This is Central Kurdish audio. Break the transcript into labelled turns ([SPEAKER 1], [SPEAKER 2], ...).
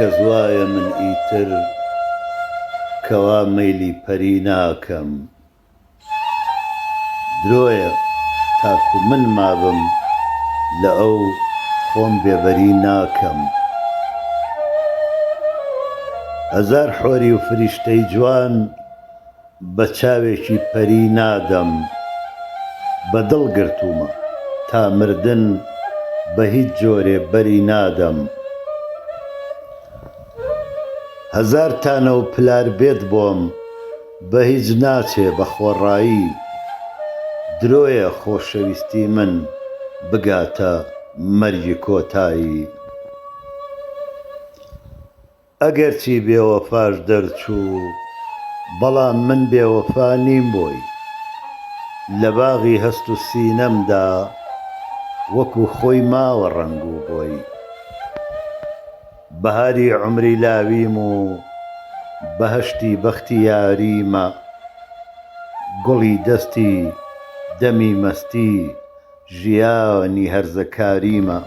[SPEAKER 1] کەس وایە من ئیتر کەوا مەیلی پەری ناکەم. درۆیە تاکو من مابم لە ئەو خۆم بێبەری ناکەم. هەزار حۆری و فریشتەی جوان بە چاوێکی پەری نادەم. بەدڵ گرتوومە تا مردن بە هیچ جۆرێ بەری نادەم. هەزار تانە و پلار بێت بۆم بە هیچ ناچێ بە خۆڕایی. درۆیە خۆشەویستی من بگاتە مەرگی کۆتایی. ئەگەرچی بێوەفاش دەرچوو بەڵام من بێوەفا نیم بۆی. لە باغی هەست و سینەمدا وەکو خۆی ماوە ڕەنگ و بۆی. بەهاری عومری لاویم و بەهەشتی بەختی یاریمە. گوڵی دەستی دەمی مەستی ژیانی هەرزەکاریمە.